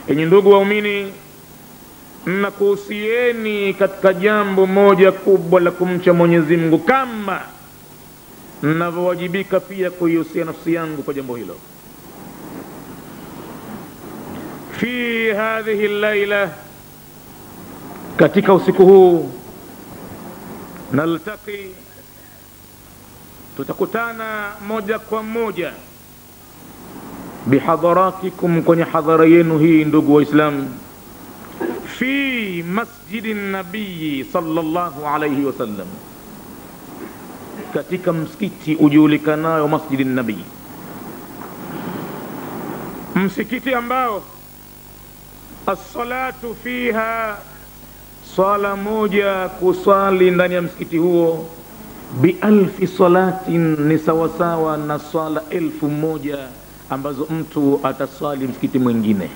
Enyi ndugu waumini, nakuhusieni katika jambo moja kubwa la kumcha Mwenyezi Mungu, kama ninavyowajibika pia kuihusia nafsi yangu kwa jambo hilo. Fi hadhihi al-laila, katika usiku huu, naltaqi, tutakutana moja kwa moja, bihadharatikum, kwenye hadhara yenu hii ndugu waislamu, fi masjidi nabii sallallahu alayhi wasallam, katika msikiti ujulikanayo masjidi nabii, msikiti ambao as-salatu fiha, sala moja kusali ndani ya msikiti huo, bialfi salatin, ni sawasawa na sala 1000 ambazo mtu atasali msikiti mwingine.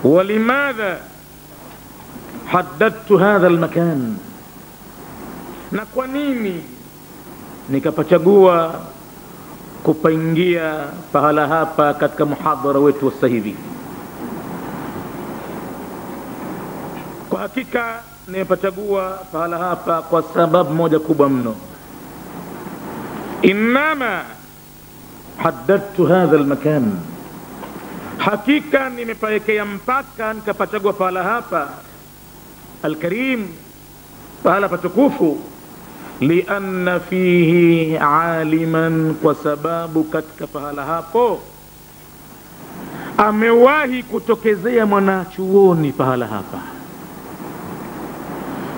Walimadha haddadtu hadha almakan, na kwa nini nikapachagua kupaingia pahala hapa katika muhadhara wetu wa sasa hivi? Kwa hakika nimepachagua pahala hapa kwa sababu moja kubwa mno. Innama haddadtu hadha almakan, hakika nimepaekea mpaka nikapachagua pahala hapa alkarim, pahala patukufu, lianna fihi aliman, kwa sababu katika pahala hapo amewahi kutokezea mwanachuoni pahala hapa,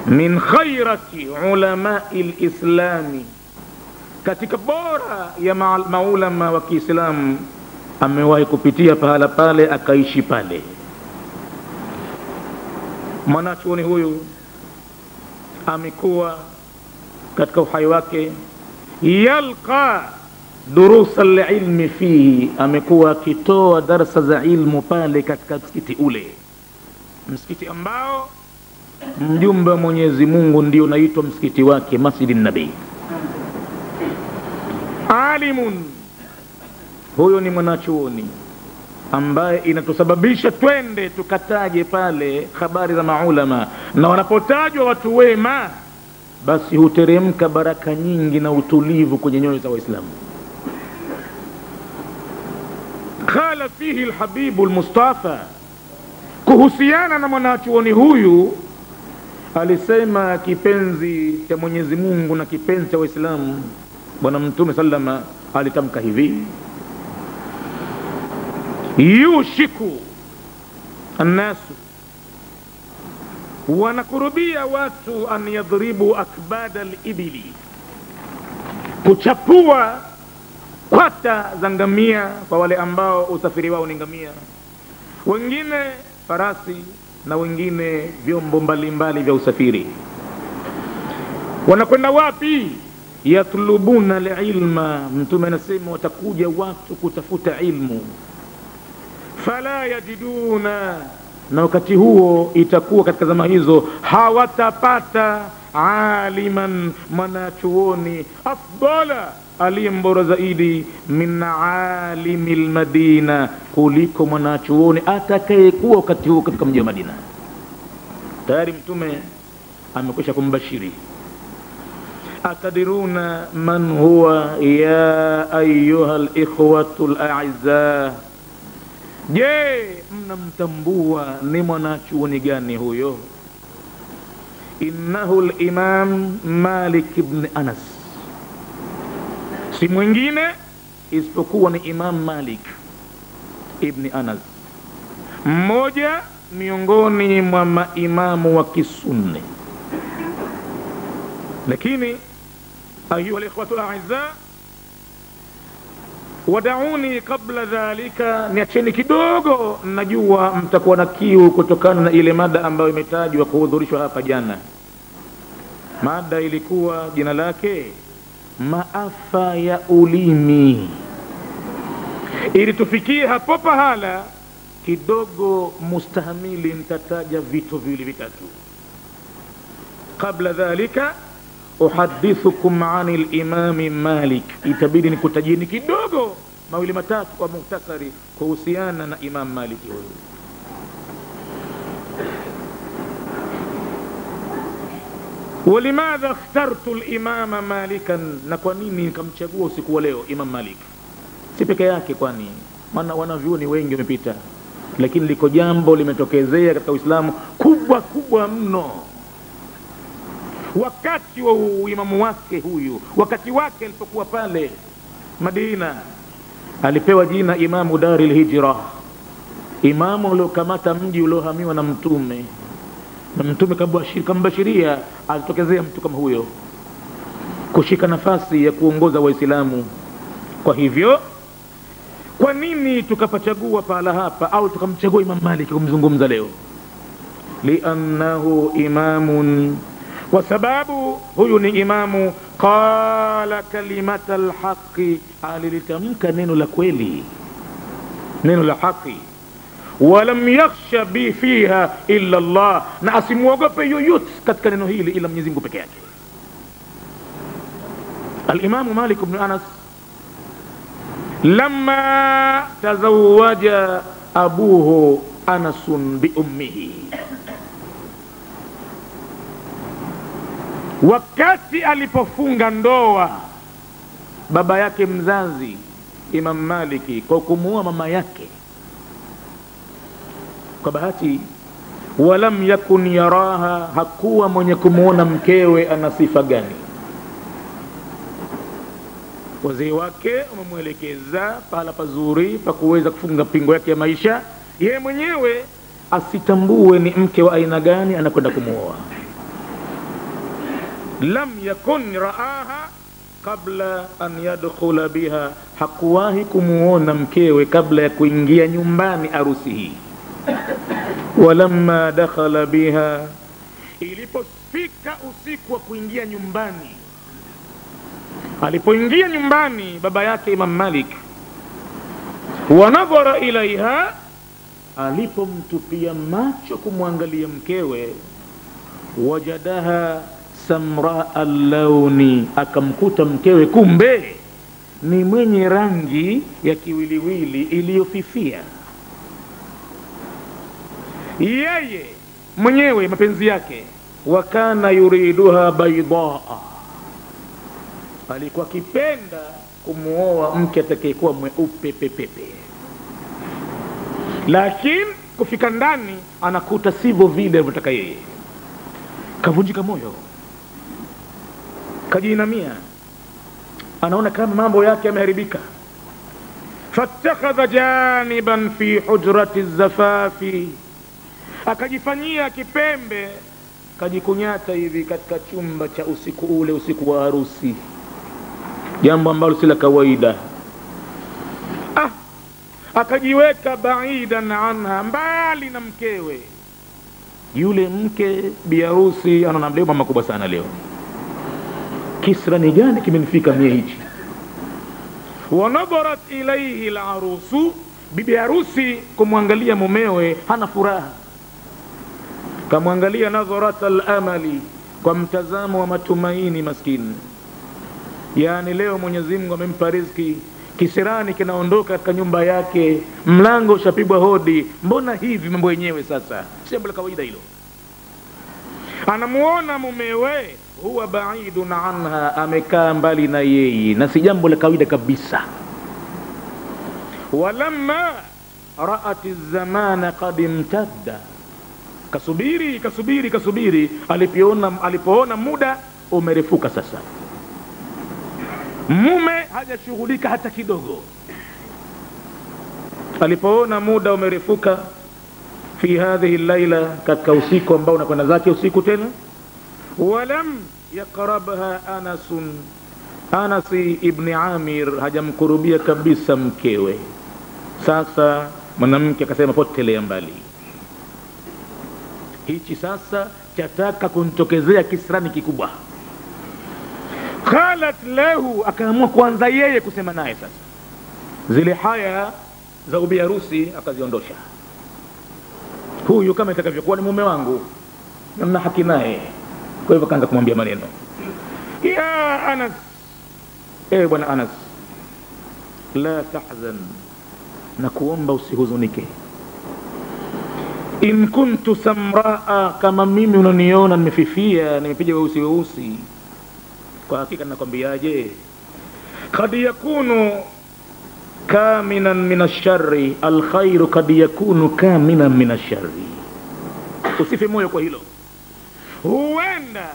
min khairati ulamai lislami, katika bora ya maulama wa Kiislamu, amewahi kupitia pahala pale, akaishi pale. Mwanachuoni huyu amekuwa katika uhai wake yalqa durusa al-ilmi fihi, amekuwa akitoa darasa za ilmu pale katika msikiti ule, msikiti ambao mjumbe wa Mwenyezi Mungu ndio unaitwa msikiti wake Masjidin Nabii. Alimun, huyo ni mwanachuoni ambaye inatusababisha twende tukataje pale habari za maulama, na wanapotajwa watu wema basi huteremka baraka nyingi na utulivu kwenye nyoyo za Waislamu. Qala fihi alhabibu almustafa, kuhusiana na mwanachuoni huyu alisema kipenzi cha Mwenyezi Mungu na kipenzi cha Waislamu, Bwana Mtume sallama alitamka hivi: yushiku annasu, wanakurubia watu, an yadhribu akbada al-ibili, kuchapua kwata za ngamia, kwa wale ambao usafiri wao ni ngamia, wengine farasi na wengine vyombo mbalimbali vya usafiri. Wanakwenda wapi? Yatlubuna al-ilma, Mtume anasema watakuja watu kutafuta ilmu. Fala yajiduna, na wakati huo itakuwa katika zama hizo hawatapata aliman, mwanachuoni, afdala, aliyembora zaidi, min alimil Madina, kuliko mwanachuoni atakayekuwa wakati huo katika mji wa Madina. Tayari Mtume amekwisha kumbashiri. Atadiruna man huwa ya ayyuha al-ikhwatu al-a'izza, je, mnamtambua ni mwanachuoni gani huyo? Innahu al-imam Malik ibn Anas, si mwingine isipokuwa ni Imam Malik ibn Anas, mmoja miongoni mwa maimamu wa Kisunni. Lakini ayuha al-ikhwatu al-a'izza, wadauni kabla dhalika, niacheni kidogo, najua mtakuwa na kiu kutokana na ile mada ambayo imetajwa kuhudhurishwa hapa jana. Mada ilikuwa jina lake maafa ya ulimi. Ili tufikie hapo pahala kidogo, mustahamili nitataja vitu vile vitatu. Kabla dhalika uhadithukum anil imam Malik, itabidi nikutajieni kidogo mawili matatu kwa muhtasari kuhusiana na Imam Maliki huyu. Walimadha ikhtartu al-imama Malikan, na kwa nini nikamchagua usiku wa leo Imam Malik? Si peke yake, kwani maana wanavyuoni wengi wamepita, lakini liko jambo limetokezea katika Uislamu kubwa mno. Wakati wa uimamu wake huyu, wakati wake alipokuwa pale Madina, alipewa jina Imamu Daril Hijra, imamu uliokamata mji uliohamiwa na Mtume, na Mtume kambashiria alitokezea mtu kama huyo kushika nafasi ya kuongoza Waislamu. Kwa hivyo kwa nini tukapachagua pahala hapa au tukamchagua Imam Malik kumzungumza leo? Liannahu imamun, kwa sababu huyu ni imamu qala kalimatal haqi, alilitamka neno la kweli, neno la haki. Walam yakhsha bi fiha illa Allah, na asimuogope yoyote katika neno hili ila Mwenyezi Mungu peke yake. Al-Imam Malik ibn Anas lamma tazawaja abuhu Anasun bi ummihi, wakati alipofunga ndoa baba yake mzazi Imam Maliki kwa kumuoa mama yake, kwa bahati, walam yakun yaraha, hakuwa mwenye kumuona mkewe ana sifa gani. Wazee wake wamemwelekeza pahala pazuri pa kuweza kufunga pingo yake ya maisha, yeye mwenyewe asitambue ni mke wa aina gani anakwenda kumuoa. Lam yakun raaha kabla an yadkhula biha, hakuwahi kumuona mkewe kabla ya kuingia nyumbani arusi hii. Walamma dakhala biha, ilipofika usiku wa kuingia nyumbani, alipoingia nyumbani baba yake Imam Malik, wa nadhara ilaiha, alipomtupia macho kumwangalia mkewe, wajadaha samra al-launi, akamkuta mkewe kumbe ni mwenye rangi ya kiwiliwili iliyofifia. Yeye mwenyewe mapenzi yake, wakana yuriduha baydaa, alikuwa kipenda kumuoa mke atakayekuwa mweupe pepepe, lakini kufika ndani anakuta sivyo vile alivyotaka yeye. Kavunjika moyo, kajiinamia, anaona kama mambo yake yameharibika. Fattakhadha janiban fi hujrati zafafi, akajifanyia kipembe, kajikunyata hivi katika chumba cha usiku ule, usiku wa harusi, jambo ambalo si la kawaida. Akajiweka baidan anha, mbali na mkewe. Yule mke biharusi anaona leo mama kubwa sana leo, kisra ni gani kimenifika mie hichi? Wanadharat ilayhi al-arusu, bibi harusi kumwangalia mumewe hana furaha, kamwangalia nadharat al-amali, kwa mtazamo wa matumaini. Maskini, yani leo Mwenyezi Mungu amempa riziki, kisirani kinaondoka katika nyumba yake, mlango ushapigwa hodi, mbona hivi mambo yenyewe sasa? Si jambo la kawaida hilo. Anamuona mumewe huwa baidun anha, amekaa mbali na yeye, na si jambo la kawaida kabisa. Walamma raat az-zamana qad imtadda, kasubiri, alipoona muda umerefuka sasa, mume hajashughulika hata kidogo. Alipoona muda umerefuka, fi hadhihi al-laila, katika usiku ambao unakwenda zake usiku tena, walam yaqrabha Anas ibn Amir, hajamkurubia kabisa mkewe. Sasa mwanamke akasema potelea mbali, hichi sasa chataka kunitokezea kisrani kikubwa. Qalat lahu, akaamua kwanza yeye kusema naye sasa, zile haya za ubi harusi akaziondosha. Huyu kama itakavyokuwa ni mume wangu, namna haki naye. Kwa hivyo kaanza kumwambia maneno, ya Anas, bwana Anas, la tahzan, na kuomba usihuzunike. In kuntu samraa, kama mimi unaniona nimefifia, nimepiga weusi, kwa hakika nakwambiaje, kad yakunu kaminan min ash-sharri, alkhairu kad yakunu kaminan min ash-sharri. Usife moyo kwa hilo, huenda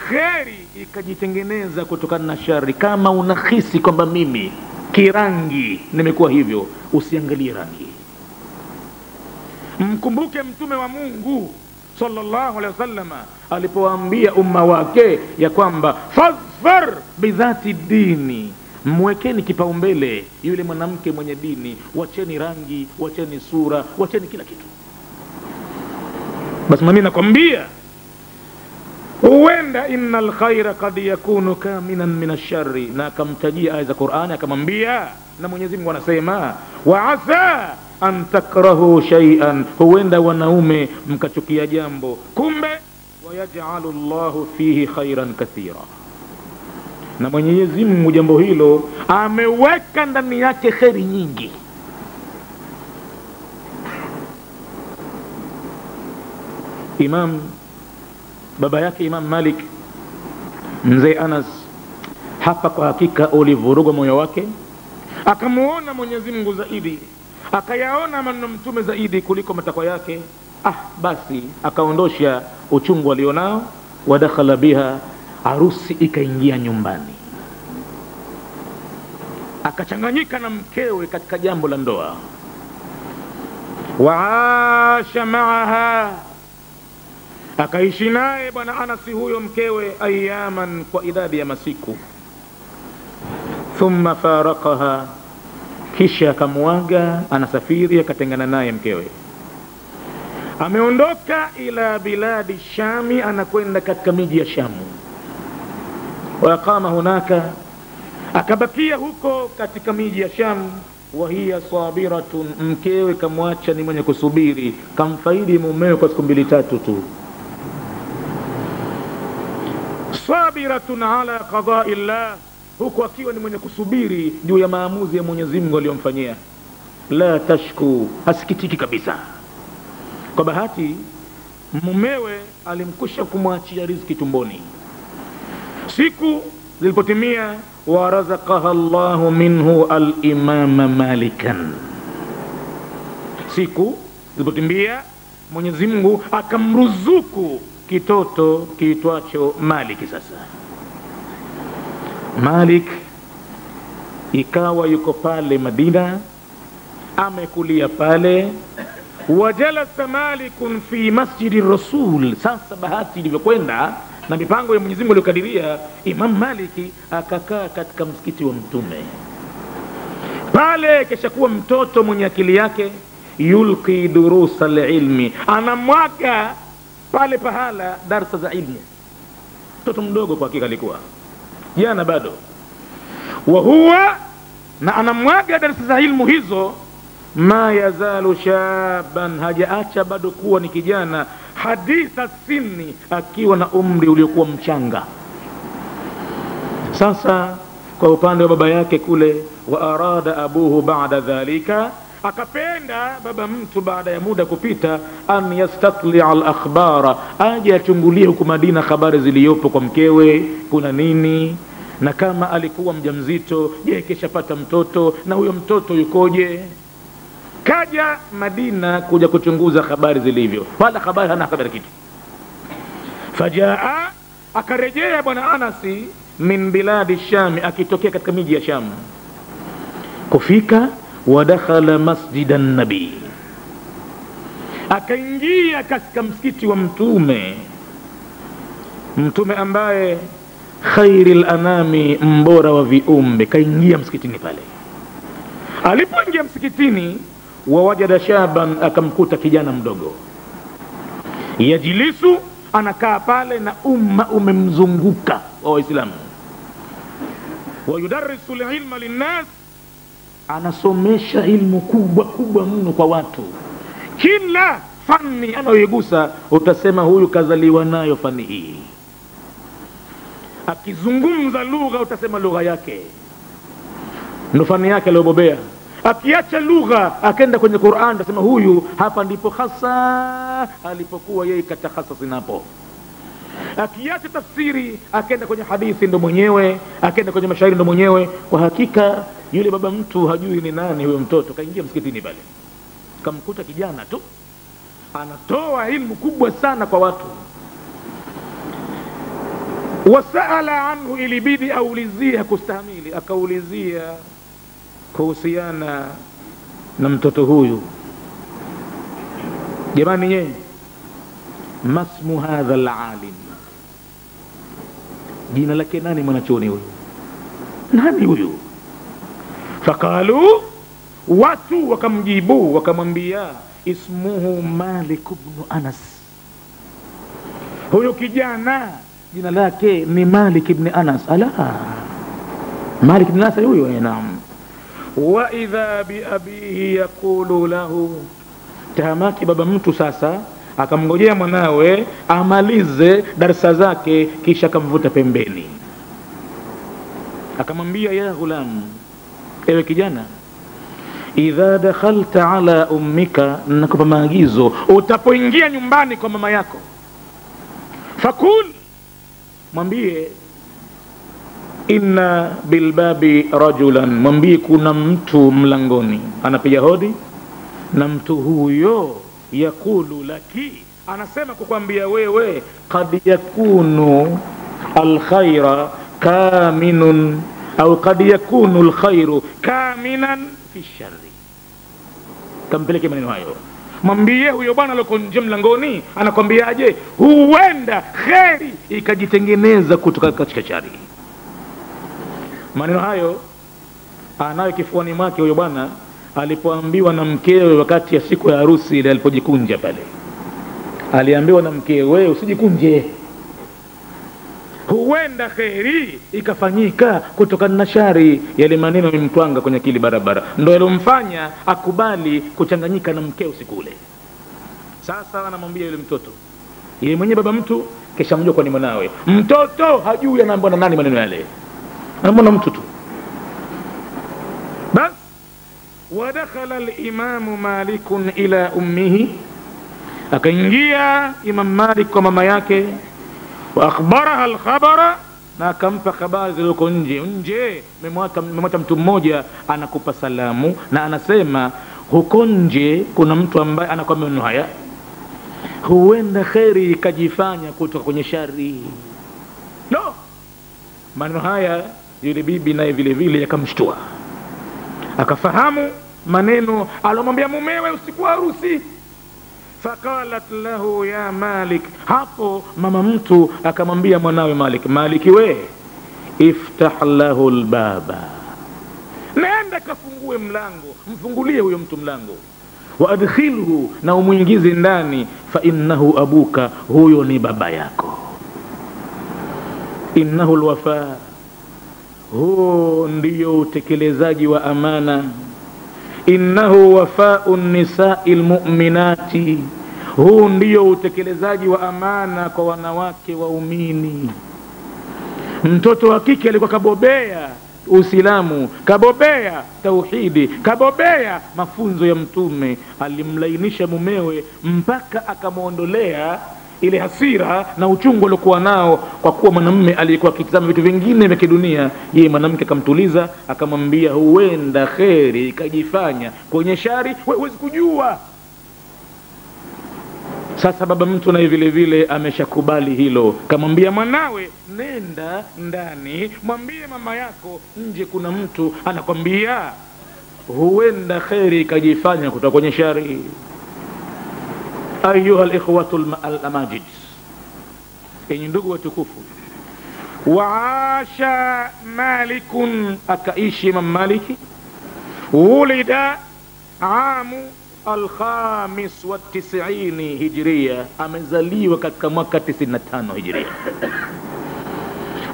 kheri ikajitengeneza kutokana na shari. Kama unahisi kwamba mimi kirangi nimekuwa hivyo, usiangalie rangi. Mkumbuke mtume wa Mungu sallallahu alaihi wasallam alipoambia umma wake ya kwamba fadhfar bidhati dini, mwekeni kipaumbele yule mwanamke mwenye dini, wacheni rangi, wacheni sura, wacheni kila kitu. Basi mimi nakwambia huenda innal khaira kad yakunu kaminan min ash-sharri, na akamtajia aya za Qur'ani akamwambia, na Mwenyezi Mungu anasema wa asa an takrahu shay'an, huenda wanaume mkachukia jambo, kumbe wayaj'alu Allahu fihi khairan kathira, na Mwenyezi Mungu jambo hilo ameweka ndani yake khairi nyingi. Baba yake Imam Malik, mzee Anas, hapa kwa hakika ulivuruga moyo wake, akamuona Mwenyezi Mungu zaidi, akayaona maneno mtume zaidi kuliko matakwa yake. Basi akaondosha uchungu alionao, wadakhala biha, harusi ikaingia nyumbani, akachanganyika na mkewe katika jambo la ndoa. Waasha maaha, akaishi naye bwana Anasi huyo mkewe ayaman, kwa idadi ya masiku. Thumma faraqaha, kisha akamwaga, anasafiri, akatengana naye mkewe, ameondoka ila biladi Shami, anakwenda katika miji ya Shamu. Wa aqama hunaka, akabakia huko katika miji ya Shamu. Wa hiya sabiratun, mkewe kamwacha ni mwenye kusubiri, kamfaidi mumewe kwa siku 2-3 tu. Sabiratun ala qada'i llah, huku akiwa ni mwenye kusubiri juu ya maamuzi ya Mwenyezi Mungu aliyomfanyia. La tashku, hasikitiki kabisa. Kwa bahati mumewe alimkusha kumwachia riziki tumboni. Siku zilipotimia, wa razaqaha Allahu minhu al-imama Malikan, siku zilipotimia Mwenyezi Mungu akamruzuku kitoto kiitwacho Malik. Sasa Malik ikawa yuko pale Madina, amekulia pale. Wajalasa Malikun fi masjidi Rasul. Sasa bahati ilivyokwenda na mipango ya Mwenyezi Mungu aliyokadiria, Imam Maliki akakaa katika msikiti wa Mtume pale. Kisha kuwa mtoto mwenye akili yake, yulqi durusa al-ilmi, anamwaga pale pahala darsa za ilmu. Mtoto mdogo kwa hakika alikuwa jana bado, wa huwa, na anamwaga darsa za ilmu hizo, ma yazalu shaban, hajaacha bado kuwa ni kijana, haditha sinni, akiwa na umri uliokuwa mchanga. Sasa kwa upande wa baba yake kule, wa arada abuhu ba'da dhalika, akapenda baba mtu baada ya muda kupita, an yastatli'a al-akhbara, aje achungulie huko Madina habari ziliyopo kwa mkewe, kuna nini, na kama alikuwa mjamzito, je kishapata mtoto, na huyo mtoto yukoje. Kaja Madina kuja kuchunguza habari zilivyo, wala habari hana habari kitu. Fajaa, akarejea bwana Anasi min biladi Shami, akitokea katika miji ya Sham. Kufika, wadakhala masjidan nabi, akaingia katika msikiti wa Mtume ambaye khairil anami, mbora wa viumbe, kaingia msikitini pale. Alipoingia msikitini, wawajada shaban, akamkuta kijana mdogo, yajilisu, anakaa pale na umma umemzunguka wa Waislamu. Wa yudarrisu al-ilma lin-nas, anasomesha ilmu kubwa kubwa mno kwa watu. Kila fani anayoigusa utasema huyu kazaliwa nayo fani hii. Akizungumza lugha utasema lugha yake. ndo fani yake aliyobobea. Akiacha lugha akaenda kwenye Qur'an, tasema huyu hapa ndipo hasa alipokuwa yeye katakhasasi napo. Akiacha tafsiri akaenda kwenye hadithi, ndo mwenyewe. Akaenda kwenye mashairi, ndo mwenyewe. Kwa hakika yule baba mtu hajui ni nani huyo mtoto. Kaingia msikitini pale, kamkuta kijana tu anatoa ilmu kubwa sana kwa watu. Wasaala anhu, ilibidi aulizia kustahimili. Akaulizia kuhusiana na mtoto huyu, jamani nye, masmu hadha alalim, jina lake nani mwanachuoni huyu, nani huyu? Faqalu, watu wakamjibu wakamwambia, ismuhu Malik ibn Anas, huyo kijana jina lake ni Malik ibn Anas. Ala, Malik ibn Anas huyo? Naam. Wa idha bi abihi yaqulu lahu, tahamaki baba mtu sasa akamngojea mwanawe amalize darasa zake, kisha akamvuta pembeni akamwambia, ya ghulam, ewe kijana, idha dakhalta ala ummika, nakupa maagizo, utapoingia nyumbani kwa mama yako, fakul, mwambie, inna bilbabi rajulan, mwambie kuna mtu mlangoni anapiga hodi, na mtu huyo yakulu laki, anasema kukwambia wewe, qad yakunu alkhaira kaminun au qad yakunu alkhairu kaminan fi sharri. Kampeleke maneno hayo, mwambie huyo bwana aliyoko nje mlangoni anakwambiaje, huenda kheri ikajitengeneza kutoka katika shari. Maneno hayo anayo kifuani mwake huyo bwana alipoambiwa na mkewe wakati ya siku ya harusi ile, alipojikunja pale, aliambiwa na mkewe, usijikunje, huenda kheri ikafanyika kutokana na shari. Yale maneno yamemtwanga kwenye akili barabara, ndio yalomfanya akubali kuchanganyika na mkeo siku ile. Sasa anamwambia yule mtoto, yeye mwenye baba mtu kisha mjua kwa ni mwanawe. Mtoto hajui anaambiwa na nani maneno yale, anaambiwa na mtu tu. Bas wadakhala al-imamu Malikun ila ummihi, akaingia Imam Malik kwa mama yake, wa akhbaraha al-khabara, na akampa habari zilizoko nje. Memwata mtu mmoja anakupa salamu na anasema huko nje kuna mtu ambaye anakwambia maneno haya, huenda kheri ikajifanya kutoka kwenye shari. No, maneno haya yule bibi naye vile vile yakamshtua, akafahamu maneno alomwambia mumewe usiku wa harusi. Faqalat lahu ya Malik, hapo mama mtu akamwambia mwanawe Malik, Maliki we, iftah lahu albaba, nenda kafungue mlango, mfungulie huyo mtu mlango, wa adkhilhu, na umuingize ndani, fa innahu abuka, huyo ni baba yako. Innahu alwafa, huo ndiyo utekelezaji wa amana. Innahu wafa'un nisa'il mu'minati, huu ndiyo utekelezaji wa amana kwa wanawake waumini. Mtoto wa kike alikuwa kabobea Uislamu, kabobea tauhidi, kabobea mafunzo ya Mtume, alimlainisha mumewe mpaka akamuondolea ile hasira na uchungu aliokuwa nao, kwa kuwa mwanamume alikuwa akitazama vitu vingine vya kidunia. Yeye mwanamke akamtuliza, akamwambia huenda kheri ikajifanya kwenye shari, huwezi kujua. Sasa baba mtu naye vile vile ameshakubali hilo, kamwambia mwanawe, nenda ndani, mwambie mama yako nje kuna mtu anakwambia huenda kheri ikajifanya kutoka kwenye shari. Ayuha al-ikhwatu al-amajid, enyi ndugu watukufu, waasha Malikun, akaishi Imam Maliki, ulida amu al-khamis wa 90 hijria, amezaliwa katika mwaka 95 hijria.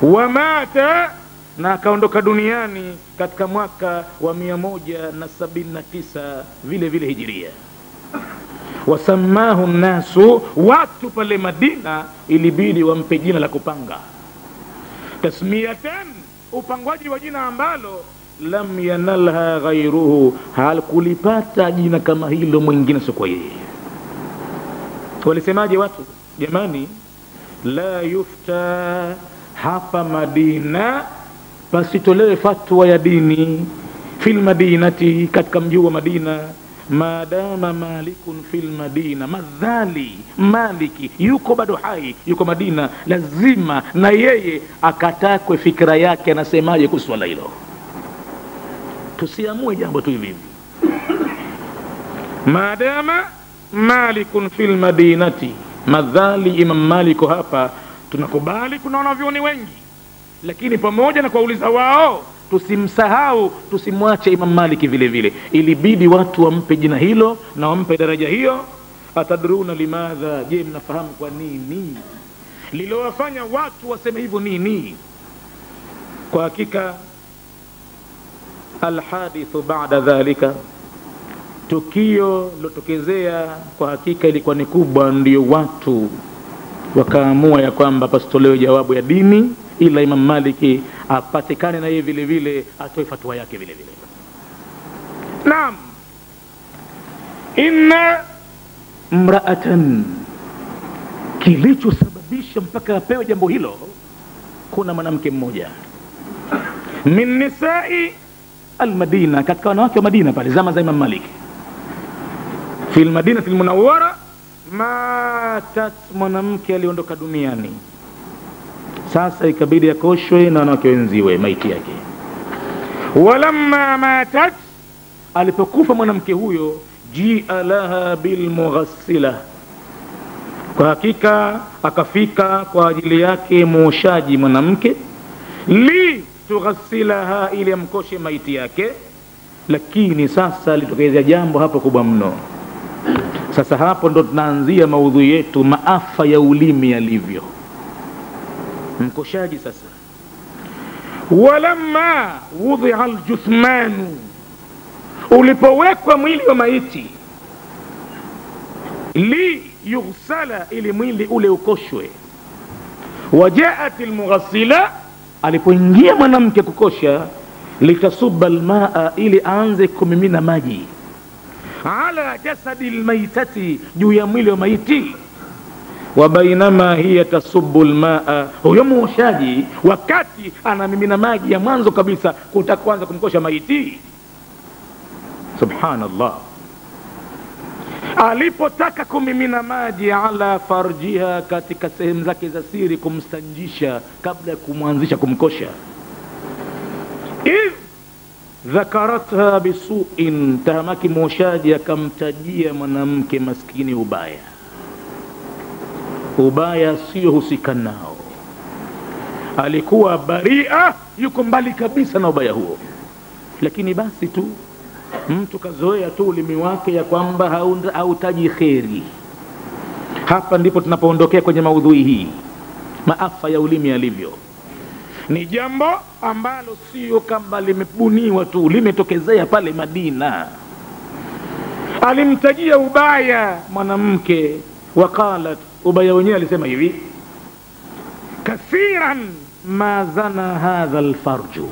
Wa mata, na akaondoka duniani katika mwaka wa 179 vile vile hijria. Wasamahu nasu, watu pale Madina ilibidi wampe jina la kupanga, tasmiyatan, upangwaji wa jina ambalo lam yanalha ghairuhu, halkulipata jina kama hilo mwingine sio kwa yeye. Walisemaje watu? Jamani, la yufta hapa Madina pasitolewe fatwa ya dini fil madinati, katika mji wa Madina, madama malikun fil madina, madhali maliki yuko bado hai, yuko Madina, lazima na yeye akatakwe fikra yake anasemaje kuhusu swala hilo. Tusiamue jambo tu hivi. Madama malikun fil madinati, madhali Imam Malik hapa tunakubali kuna wanavyoni wengi, lakini pamoja na kuuliza wao tusimsahau, tusimwache Imam Malik vile vile. Ilibidi watu wampe jina hilo na wampe daraja hiyo. Atadruna limadha, je mnafahamu kwa nini lilowafanya watu waseme hivyo nini? Kwa hakika alhadithu ba'da dhalika, tukio lotokezea kwa hakika ilikuwa ni kubwa, ndio watu wakaamua ya kwamba pasitolewe jawabu ya dini ila Imam Maliki apatikane na yeye vile vile atoe fatwa yake vile vile. Naam, inna mraatan, kilichosababisha mpaka apewe jambo hilo, kuna mwanamke mmoja min nisai almadina, katika wanawake wa Madina pale zama za Imam Malik, fil madinati almunawwara, matat, mwanamke aliondoka duniani. Sasa ikabidi akoshwe na wanawake wenziwe maiti yake. Walamma matat, alipokufa mwanamke huyo, jia laha bilmughassila, kwa hakika akafika kwa ajili yake muoshaji mwanamke, li tughassilaha, ili amkoshe maiti yake. Lakini sasa litokezea jambo hapo kubwa mno. Sasa hapo ndo tunaanzia maudhui yetu, maafa ya ulimi yalivyo. Mkoshaji sasa, walamma wudhi'a aljuthmanu, ulipowekwa mwili wa maiti, li yughsala, ili mwili ule ukoshwe, wajaat almughassila, alipoingia mwanamke kukosha, litasubba almaa, ili aanze kumimina maji, ala jasadi almaitati, juu ya mwili wa maiti. Wa bainama hiya tasubbu almaa, huyo muoshaji wakati anamimina maji ya mwanzo kabisa kutaka kuanza kumkosha maiti, subhanallah, alipotaka kumimina maji ala farjiha, katika sehemu zake za siri, kumstanjisha kabla ya kumwanzisha kumkosha, idh dhakaratha bisu'in, tahamaki muoshaji akamtajia mwanamke maskini ubaya sio husika nao, alikuwa baria, yuko mbali kabisa na ubaya huo. Lakini basi tu mtu kazoea tu ulimi wake ya kwamba hautaji kheri. Hapa ndipo tunapoondokea kwenye maudhui hii, maafa ya ulimi yalivyo. Ni jambo ambalo sio kama limebuniwa tu, limetokezea pale Madina. Alimtajia ubaya mwanamke, waqalat, ubaya wenyewe alisema hivi, kathiran ma zana hadha alfarju,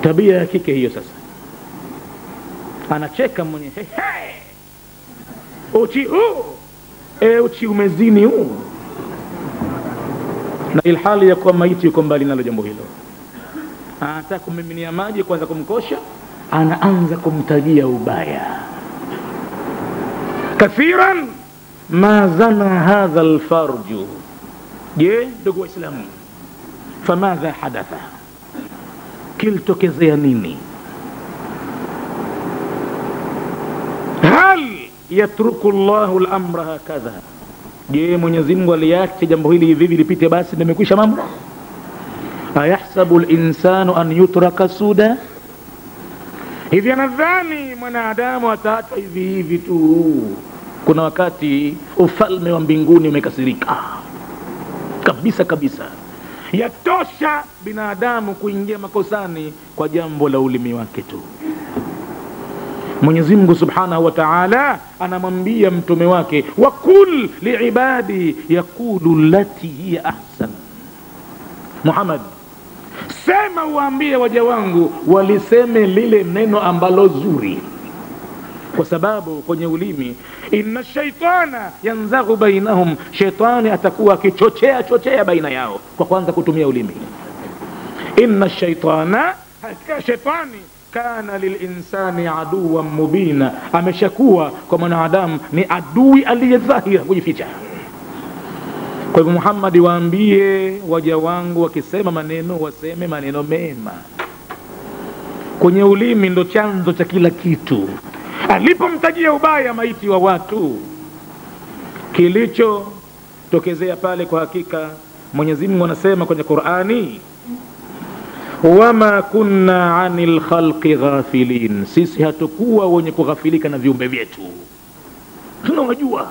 tabia ya kike hiyo. Sasa anacheka mwenye, uchi huu, uchi umezini huu, na ilhali ya kuwa maiti yuko mbali nalo jambo hilo. Anataka kumiminia maji kwanza kumkosha, anaanza kumtajia ubaya. Kathiran ma zana hadha alfarju. Je, ndugu Waislamu, famadha hadatha, kilitokezea nini? Hal yatruku Allahu al-amra hakadha, je Mwenyezi Mungu aliacha jambo hili hivi lipite basi ndio imekwisha mambo? Ayahsabu al-insanu an yutraka suda, hivi anadhani mwanadamu ataachwa hivi hivi tu? Kuna wakati ufalme wa mbinguni umekasirika kabisa kabisa. Yatosha binadamu kuingia makosani kwa jambo la ulimi wake tu. Mwenyezi Mungu Subhanahu wa Ta'ala anamwambia mtume wake, wa kul liibadi yaqulu allati hiya ahsan. Muhammad, sema uambie waja wangu waliseme lile neno ambalo zuri, kwa sababu kwenye ulimi inna shaitana yanzaghu bainahum, shaitani atakuwa akichochea baina yao kwa kwanza kutumia ulimi. Inna shaitana, hakika shaitani, kana lilinsani aduwan mubina, ameshakuwa kwa mwanadamu ni adui aliyedhahiri kujificha. Kwa hivyo Muhammad waambie waja wangu wakisema maneno waseme maneno mema. Kwenye ulimi ndo chanzo cha kila kitu. Alipomtajia ubaya maiti wa watu, kilicho tokezea pale kwa hakika Mwenyezi Mungu anasema kwenye Qur'ani, wama kunna anil khalqi ghafilin, sisi hatakuwa wenye kughafilika na viumbe vyetu, tunawajua.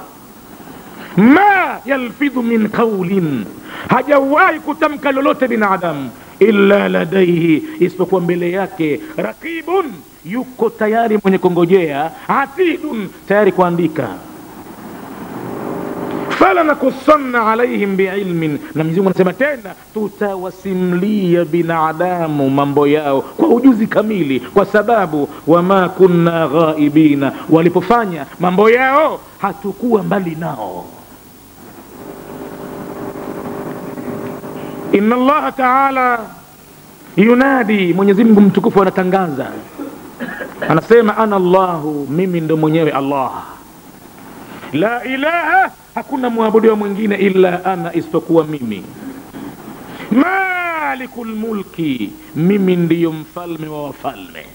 Ma yalfidhu min qawlin, hajawahi kutamka lolote binadamu illa ladaihi, isipokuwa mbele yake raqibun, yuko tayari mwenye kongojea, atidun, tayari kuandika. Fala nakussanna alaihim biilmin, na Mwenyezi Mungu anasema tena tutawasimlia binadamu mambo yao kwa ujuzi kamili, kwa sababu wama kunna ghaibina, walipofanya mambo yao hatukuwa mbali nao. Inna Allah ta'ala yunadi, Mwenyezi Mungu mtukufu anatangaza, anasema ana Allahu, mimi ndo mwenyewe Allah, la ilaha, hakuna muabudiwa mwingine illa ana, isipokuwa mimi. Malikul mulki, mimi ndiyo mfalme wa wafalme.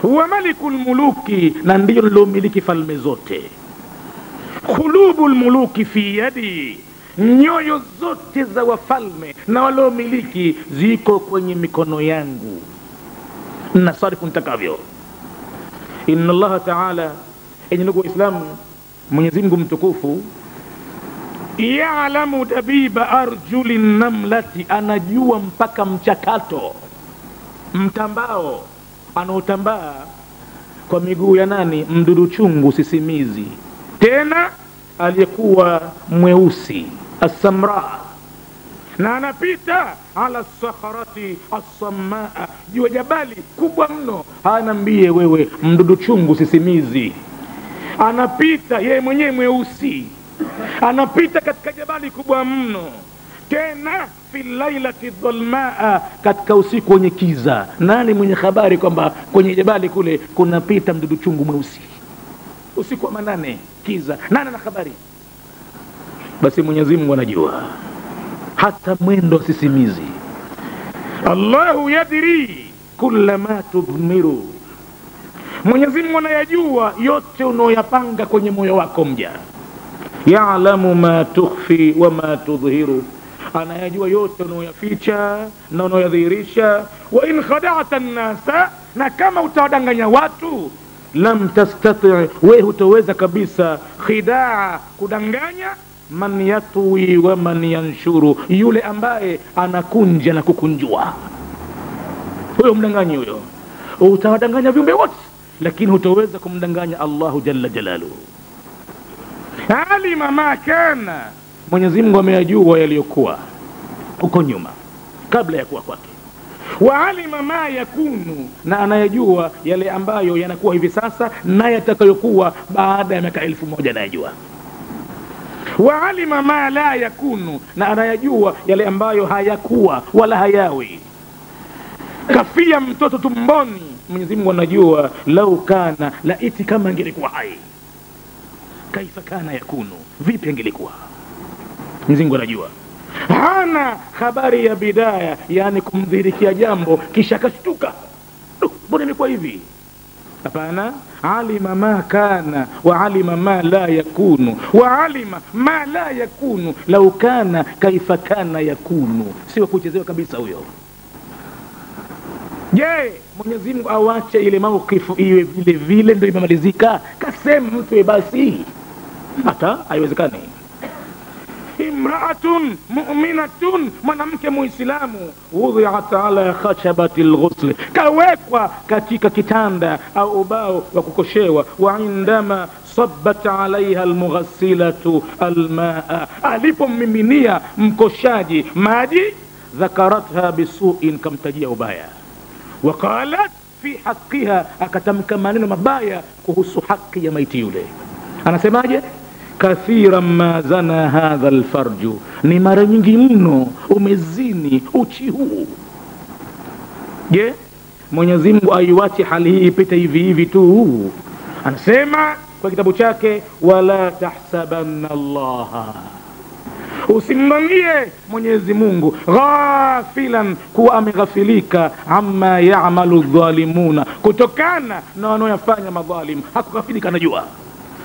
Wa malikul muluki, na ndiyo nilomiliki falme zote. Khulubul muluki fi yadi, nyoyo zote za wafalme na waliomiliki ziko kwenye mikono yangu, nasarifu nitakavyo. Inna Allah ta'ala, enyi ndugu Waislamu, Mwenyezi Mungu mtukufu, ya'lamu dabiba arjulin namlati, anajua mpaka mchakato, mtambao anaotambaa kwa miguu ya nani? Mdudu chungu sisimizi, tena aliyekuwa mweusi as-samra, na anapita ala sakharati as-sammaa, juu ya jabali kubwa mno. Anambie wewe mdudu chungu sisimizi, anapita yeye mwenyewe mweusi, anapita katika jabali kubwa mno, tena fi lailati dhulmaa, katika usiku wenye kiza. Nani mwenye habari kwamba kwenye jabali kule kunapita mdudu chungu mweusi usiku wa manane, kiza? Nani ana habari? Basi Mwenyezi Mungu anajua hata mwendo sisimizi. Allahu yadri kullama tudhmiru, Mwenyezi Mungu anayajua yote unayoyapanga kwenye moyo wako mja. Ya'lamu ma tukhfi wa ma tudhihiru, anayajua yote unayoyaficha na unayoyadhihirisha. Wa in khada'ta an-nasa, na kama utawadanganya watu, lam tastati', wewe hutaweza kabisa khidaa, kudanganya, man yatwi wa man yanshuru, yule ambaye anakunja na kukunjua, huyo mdanganyi huyo. Utawadanganya viumbe wote, lakini hutaweza kumdanganya Allahu jalla jalaluhu. Alima ma kana, Mwenyezi Mungu ameyajua yaliyokuwa huko nyuma kabla ya kuwa kwake. Wa alima ma yakunu, na anayajua yale ambayo yanakuwa hivi sasa na yatakayokuwa baada ya miaka 1000, anayajua. Wa alima ma la yakunu, na anayajua yale ambayo hayakuwa wala hayawi. Kafia mtoto tumboni, Mwenyezi Mungu anajua, lau kana, laiti kama angelikuwa hai, kaifa kana yakunu, vipi angelikuwa. Mwenyezi Mungu anajua. Hana habari ya bidaya, yani kumdhirikia jambo kisha kashtuka, mbona imekuwa hivi? Hapana, alima ma kana wa alima ma la yakunu wa alima ma la yakunu lau kana kaifa kana yakunu, sio kuchezewa kabisa huyo. Je, Mwenyezi Mungu awache ile maukifu iwe vile vile ndio imemalizika? Kasema mtu basi, hata haiwezekani. Imra'atun mu'minatun, mwanamke muislamu, wudhi'at ala khashabatil ghusl, kawekwa katika kitanda au ubao wa kukoshewa. Wa indama sabbat alaiha almughassilatu almaa, alipomiminia mkoshaji maji, dhakaratha bisu'in, kamtajia ubaya. Waqalat fi haqqiha, akatamka maneno mabaya kuhusu haki ya maiti yule. Anasemaje? Kathiran ma zana hadha alfarju, ni mara nyingi mno umezini uchi huu. Je, Mwenyezi Mungu aiwache hali hii ipite hivi hivi tu? Anasema kwa kitabu chake, wala tahsabanna Allaha, usimdhanie Mwenyezi Mungu ghafilan, kuwa ameghafilika, amma ya'malu dhalimuna, kutokana na wanaoyafanya madhalim. Hakughafilika, anajua,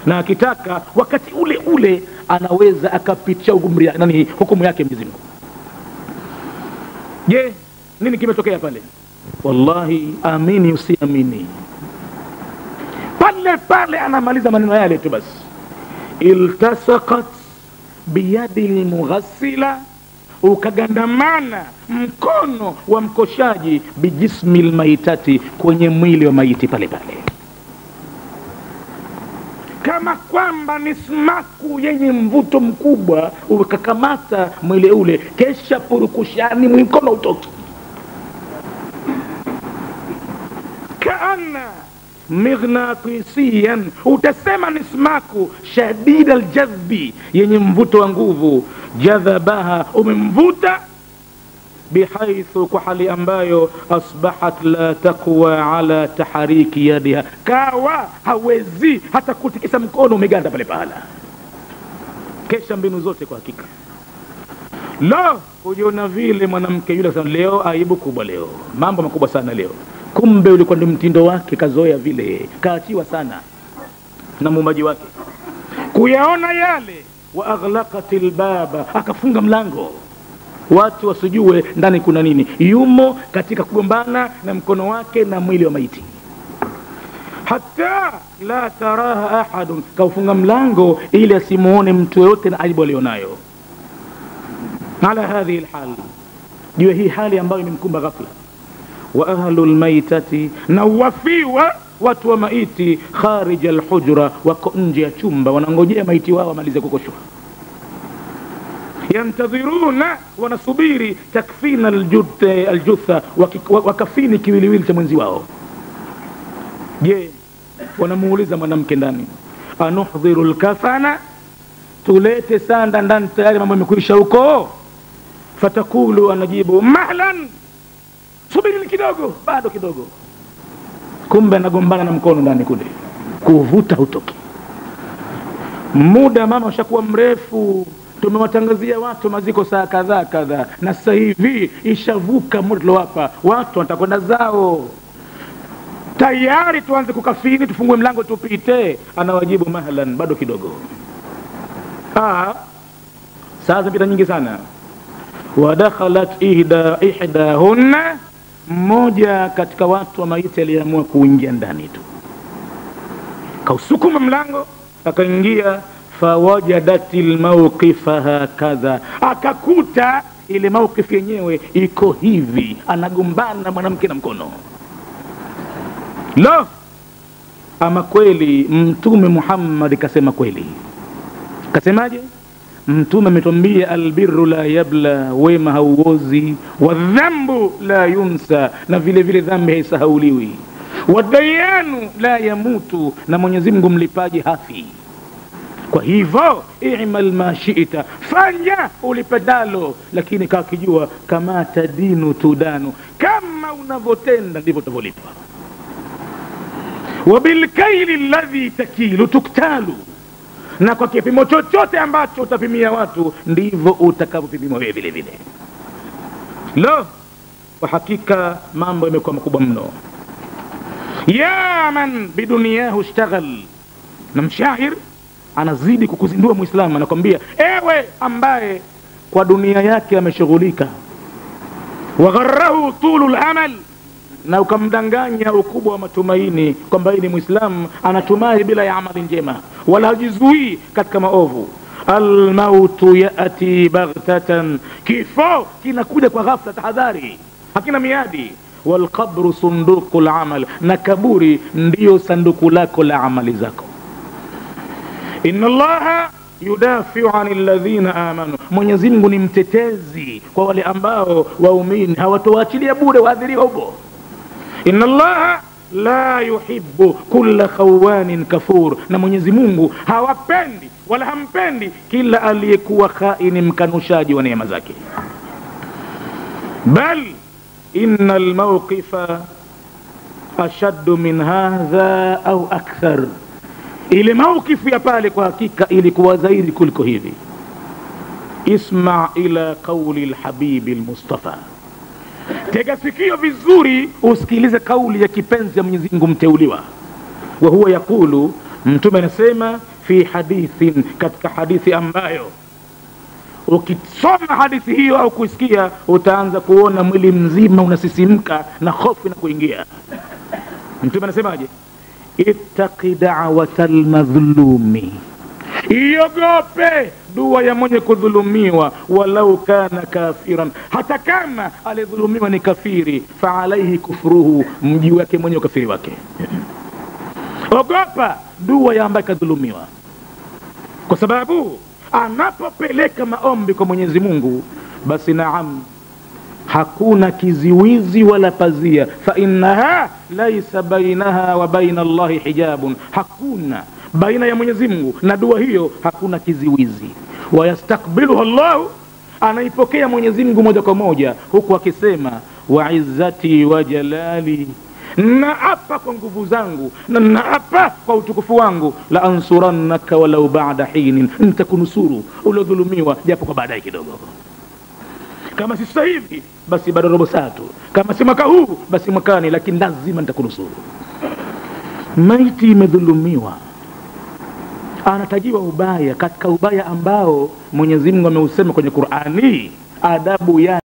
na akitaka wakati ule ule anaweza akapitia hukumu yake Mwenyezi Mungu. Je, nini kimetokea pale? Wallahi, amini usiamini, pale pale anamaliza maneno yale tu basi, iltasaqat biyadi almughassila, ukagandamana mkono wa mkoshaji, bijismi almaitati, kwenye mwili wa maiti pale pale, kama kwamba ni sumaku yenye mvuto mkubwa, ukakamata mwili ule, kesha purukushani mkono utoki. Kaana mighnatisiyan, utasema ni sumaku shadid aljazbi, yenye mvuto wa nguvu, jadhabaha, umemvuta, bihaithu, kwa hali ambayo, asbahat la taqwa ala tahariki yadiha, kawa hawezi hata kutikisa mkono, umeganda pale pale. Kesha mbinu zote kwa hakika. Lo, ujiona vile mwanamke yule sana, leo aibu kubwa, leo mambo makubwa sana leo. Kumbe ulikuwa ndio mtindo wake, kazoea vile, kaachiwa sana na muumbaji wake kuyaona yale. Wa aghlaqatil baba, akafunga mlango, watu wasijue ndani kuna nini. Yumo katika kugombana na mkono wake na mwili wa maiti. Hatta la taraha ahadun, kaufunga mlango ili asimuone mtu yote na aibu alionayo. Ala hadhihi alhal, juu hii hali ambayo imemkumba ghafla. Wa ahlul maitati, na wafiwa watu wa maiti, kharij alhujra, wako nje ya chumba, wanangojea maiti wao wamalize kukoshwa. Yantadhiruna, wanasubiri, takfina aljutha, wakafini kiwiliwili cha mwenzi wao. Je, wanamuuliza mwanamke ndani, anuhdhiru alkafana, tulete sanda ndani, tayari mambo yamekwisha huko. Fatakulu, anajibu, mahlan, subiri kidogo, bado kidogo. Kumbe anagombana na mkono ndani kule, kuvuta hutoki. Muda mama ushakuwa mrefu, tumewatangazia watu maziko saa kadhaa kadhaa, na sasa hivi ishavuka muda hapa, watu watakwenda zao, tayari tuanze kukafini, tufungue mlango tupite. Anawajibu, mahlan, bado kidogo. Saa zipita nyingi sana. Wadakhalat ihdahunna, mmoja katika watu wa maiti aliamua kuingia ndani tu, kausukuma mlango akaingia. Fawajadatil mawqifa hakadha, akakuta ile mawqif yenyewe iko hivi, anagombana mwanamke na mkono. Lo, ama kweli Mtume Muhammad kasema kweli. Kasemaje? Mtume ametuambia, albirru la yabla, wema hauozi, wadhambu la yunsa, na vile vile dhambi haisahauliwi, wadayanu la yamutu, na Mwenyezi Mungu mlipaji hafi. Kwa hivyo i'mal ma shi'ta, fanya ulipendalo, lakini kakijua kama tadinu tudanu, kama unavotenda ndivyo utavolipwa. Wabilkaili alladhi takilu tuktalu, na kwa kipimo chochote ambacho utapimia watu ndivyo utakavyopimwa wewe vile vile. Lo, kwa hakika mambo yamekuwa makubwa mno. Ya man biduniyahu ishtaghal, na mshair anazidi kukuzindua Muislamu, anakwambia, ewe ambaye kwa dunia yake ameshughulika, wagharrahu tulul amal, na ukamdanganya ukubwa wa matumaini kwamba ni Muislamu, anatumai bila ya amali njema, wala hajizui katika maovu. Almautu yati baghtatan, kifo kinakuja kwa ghafla, tahadhari, hakina miadi. Walqabru sunduqul amal, na kaburi ndiyo sanduku lako la amali zako. Inna Allaha yudafiu anil ladhina amanu, Mwenyezi Mungu ni mtetezi kwa wale ambao waumini hawatoachilia bure waadhiriwa huko. Inna Allaha la yuhibbu kulla khawanin kafur, na Mwenyezi Mungu hawapendi wala hampendi kila aliyekuwa khaini, mkanushaji wa neema zake. Bal innal mawqifa ashaddu min hadha au akthar, ile mawqifu ya pale kwa hakika ilikuwa zaidi kuliko hivi. Isma ila qawli alhabibi almustafa, tega sikio vizuri usikilize kauli ya kipenzi ya Mwenyezi Mungu mteuliwa. Wa huwa yakulu, mtume anasema fi hadithin, katika hadithi ambayo ukisoma hadithi hiyo au kuisikia utaanza kuona mwili mzima unasisimka na hofu na kuingia. Mtume anasemaje? Ittaqi da'watal madhlumi, iogope dua ya mwenye kudhulumiwa, walau kana kafiran, hata kama alidhulumiwa ni kafiri, fa alayhi kufruhu, mji wake mwenye ukafiri wake. Ogopa dua ya ambaye kadhulumiwa, kwa sababu anapopeleka maombi kwa Mwenyezi Mungu, basi naam, hakuna kiziwizi wala pazia. Fa innaha laysa bainaha wa baina Allahi hijabun, hakuna baina ya Mwenyezi Mungu na dua hiyo hakuna kiziwizi. Wa yastakbiluha Allah, anaipokea Mwenyezi Mungu moja kwa moja, huku akisema wa izzati wa jalali, naapa kwa nguvu zangu na naapa kwa utukufu wangu, la ansurannaka walau ba'da hinin, nitakunusuru uliodhulumiwa japo kwa baadaye kidogo. Kama si sasa hivi basi bado robo saa tu, kama si mwaka huu basi mwakani, lakini lazima nitakunusuru. Maiti imedhulumiwa, anatajiwa ubaya katika ubaya ambao Mwenyezi Mungu ameusema kwenye Qur'ani, adabu ya